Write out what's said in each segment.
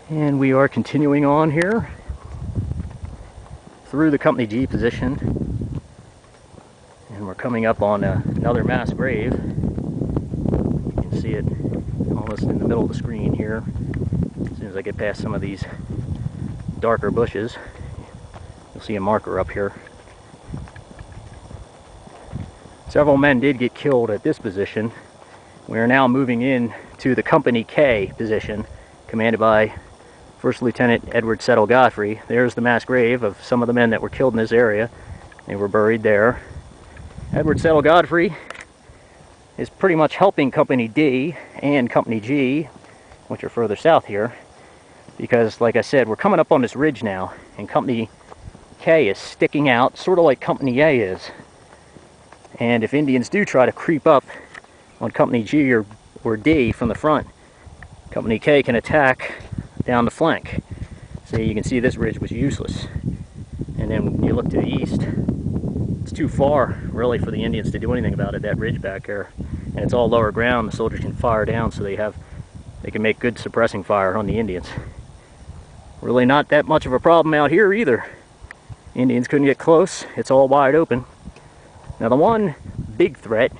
And we are continuing on here through the Company G position, and we're coming up on another mass grave. You can see it almost in the middle of the screen here. As soon as I get past some of these darker bushes, you'll see a marker up here. Several men did get killed at this position. We are now moving in to the Company K position, commanded by First Lieutenant Edward Settle Godfrey. There's the mass grave of some of the men that were killed in this area. They were buried there. Edward Settle Godfrey is pretty much helping Company D and Company G, which are further south here, because like I said, we're coming up on this ridge now, and Company K is sticking out, sort of like Company A is. And if Indians do try to creep up on Company G or D from the front, Company K can attack down the flank. So you can see this ridge was useless. And then when you look to the east, it's too far really for the Indians to do anything about it, that ridge back there. And it's all lower ground. The soldiers can fire down, so they can make good suppressing fire on the Indians. Really not that much of a problem out here either. Indians couldn't get close. It's all wide open. Now the one big threat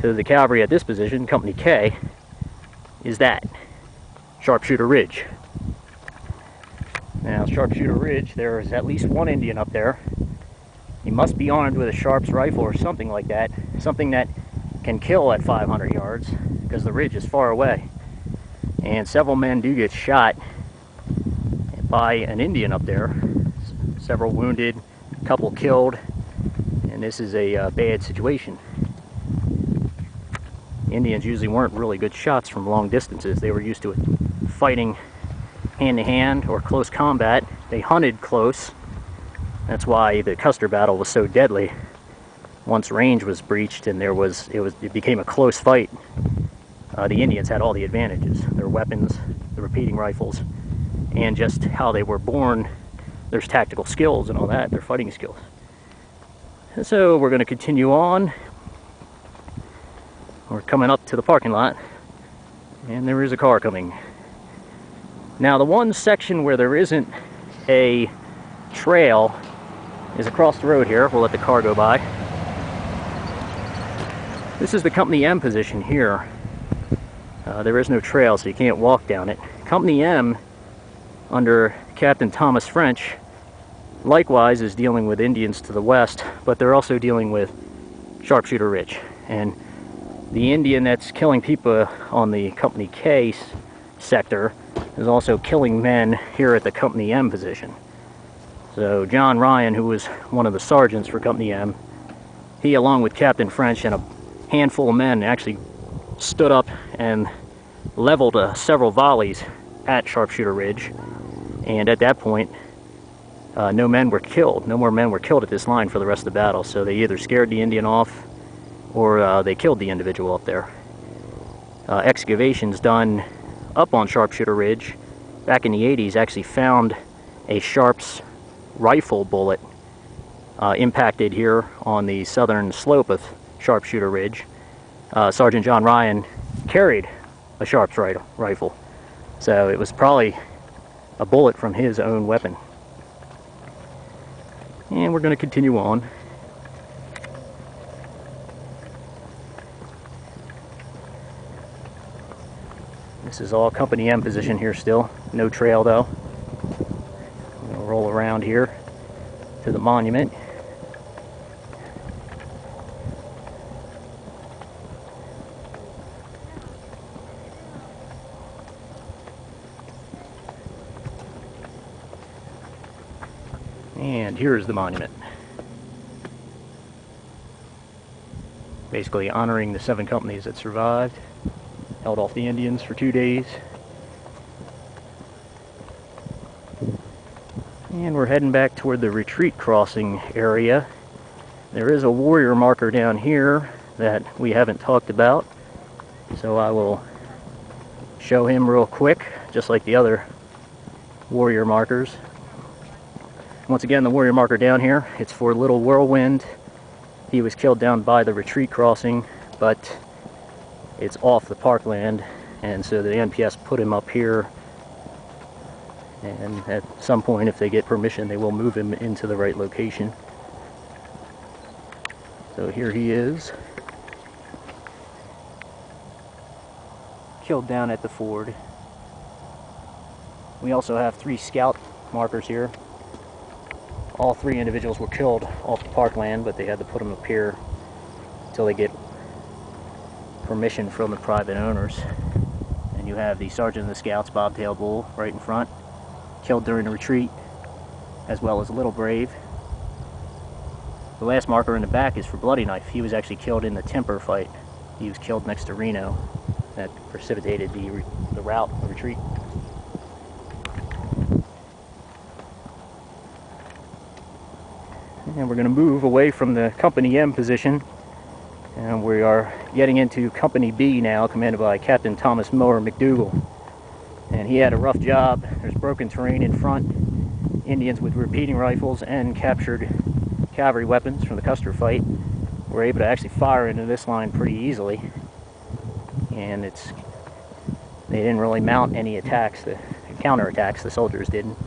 to the cavalry at this position, Company K, is that Sharpshooter Ridge. Now, Sharpshooter Ridge, there is at least one Indian up there. He must be armed with a Sharps rifle or something like that, something that can kill at 500 yards, because the ridge is far away. And several men do get shot by an Indian up there. Several wounded, a couple killed, and this is a bad situation. Indians usually weren't really good shots from long distances. They were used to it, fighting hand-to-hand or close combat. They hunted close. That's why the Custer battle was so deadly. Once range was breached and it became a close fight, the Indians had all the advantages. Their weapons, the repeating rifles, and just how they were born. There's tactical skills and all that, their fighting skills. And so we're going to continue on. We're coming up to the parking lot, and there is a car coming. Now the one section where there isn't a trail is across the road here. We'll let the car go by. This is the Company M position here. There is no trail, so you can't walk down it. Company M, under Captain Thomas French, likewise is dealing with Indians to the west, but they're also dealing with Sharpshooter Ridge. And the Indian that's killing people on the Company K sector is also killing men here at the Company M position. So John Ryan, who was one of the sergeants for Company M, he along with Captain French and a handful of men actually stood up and leveled several volleys at Sharpshooter Ridge. And at that point, no men were killed. No more men were killed at this line for the rest of the battle. So they either scared the Indian off or they killed the individual up there. Excavations done up on Sharpshooter Ridge back in the 80s actually found a Sharps rifle bullet impacted here on the southern slope of Sharpshooter Ridge. Sergeant John Ryan carried a Sharps rifle, so it was probably a bullet from his own weapon. And we're going to continue on. This is all Company M position here still. No trail though. We'll roll around here to the monument. And here's the monument. Basically honoring the 7 companies that survived. Held off the Indians for 2 days. And we're heading back toward the retreat crossing area. There is a warrior marker down here that we haven't talked about, so I will show him real quick, just like the other warrior markers. Once again, the warrior marker down here, it's for Little Whirlwind. He was killed down by the retreat crossing, but it's off the parkland, and so the NPS put him up here and at some point, if they get permission, they will move him into the right location. So here he is, killed down at the ford. We also have 3 scout markers here. All 3 individuals were killed off the parkland, but they had to put them up here until they get permission from the private owners. And you have the Sergeant of the Scouts, Bobtail Bull, right in front, killed during the retreat, as well as Little Brave. The last marker in the back is for Bloody Knife. He was actually killed in the Temper fight. He was killed next to Reno. That precipitated the route, the retreat. And we're going to move away from the Company M position, and we are getting into Company B now, commanded by Captain Thomas Mower McDougal. And he had a rough job. There's broken terrain in front, Indians with repeating rifles and captured cavalry weapons from the Custer fight were able to actually fire into this line pretty easily, and they didn't really mount any attacks, the counterattacks the soldiers didn't.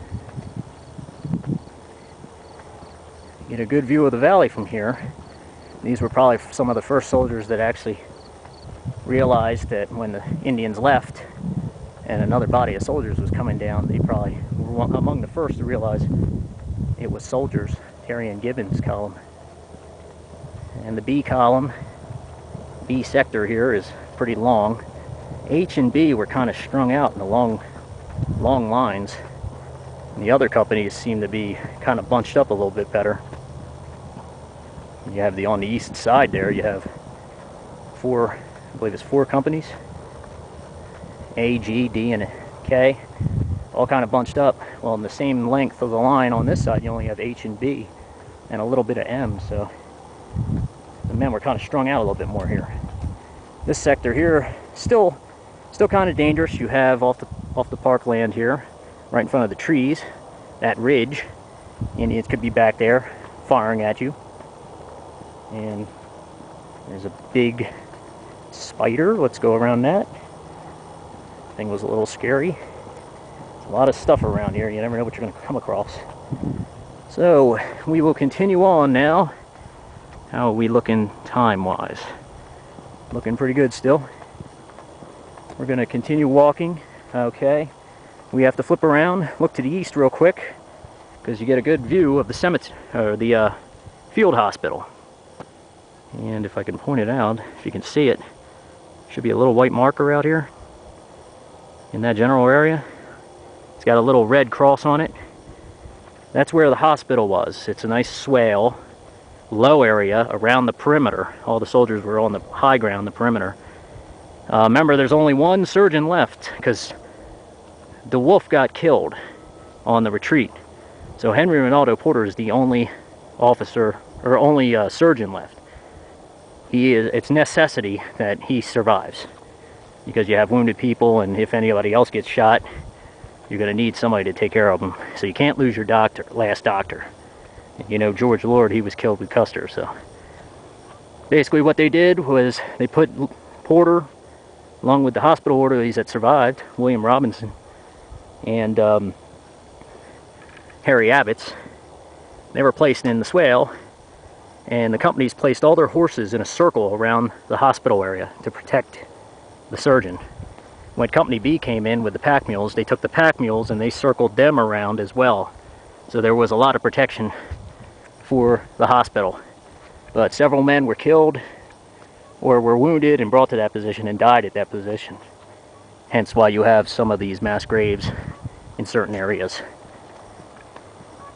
Get a good view of the valley from here. These were probably some of the first soldiers that actually realized that when the Indians left and another body of soldiers was coming down, they probably were among the first to realize it was soldiers. Terry and Gibbons column. And the B column, B sector here is pretty long. H and B were kind of strung out in the long lines. And the other companies seem to be kind of bunched up a little bit better. You have on the east side there, you have 4, I believe it's 4 companies. A, G, D, and K. All kind of bunched up. Well, in the same length of the line on this side, you only have H and B and a little bit of M, so the men were kind of strung out a little bit more here. This sector here, still kind of dangerous. You have off the parkland here, right in front of the trees, that ridge. Indians could be back there firing at you. And there's a big spider. Let's go around that. Thing was a little scary. There's a lot of stuff around here. You never know what you're going to come across. So we will continue on now. How are we looking time-wise? Looking pretty good still. We're going to continue walking. Okay. We have to flip around, look to the east real quick, because you get a good view of the cemetery, or the field hospital. And if I can point it out, if you can see it, should be a little white marker out here in that general area. It's got a little red cross on it. That's where the hospital was. It's a nice swale, low area around the perimeter. All the soldiers were on the high ground, the perimeter. Remember, there's only one surgeon left, because the Wolf got killed on the retreat. So Henry Rinaldo Porter is the only officer, or only surgeon left. It's necessity that he survives, because you have wounded people, and if anybody else gets shot, you're going to need somebody to take care of them. So you can't lose your last doctor. You know, George Lord, he was killed with Custer. So basically what they did was they put Porter, along with the hospital orderlies that survived, William Robinson and Harry Abbott's, they were placed in the swale, and the companies placed all their horses in a circle around the hospital area to protect the surgeon. When Company B came in with the pack mules, they took the pack mules and they circled them around as well. So there was a lot of protection for the hospital. But several men were killed or were wounded and brought to that position and died at that position. Hence why you have some of these mass graves in certain areas.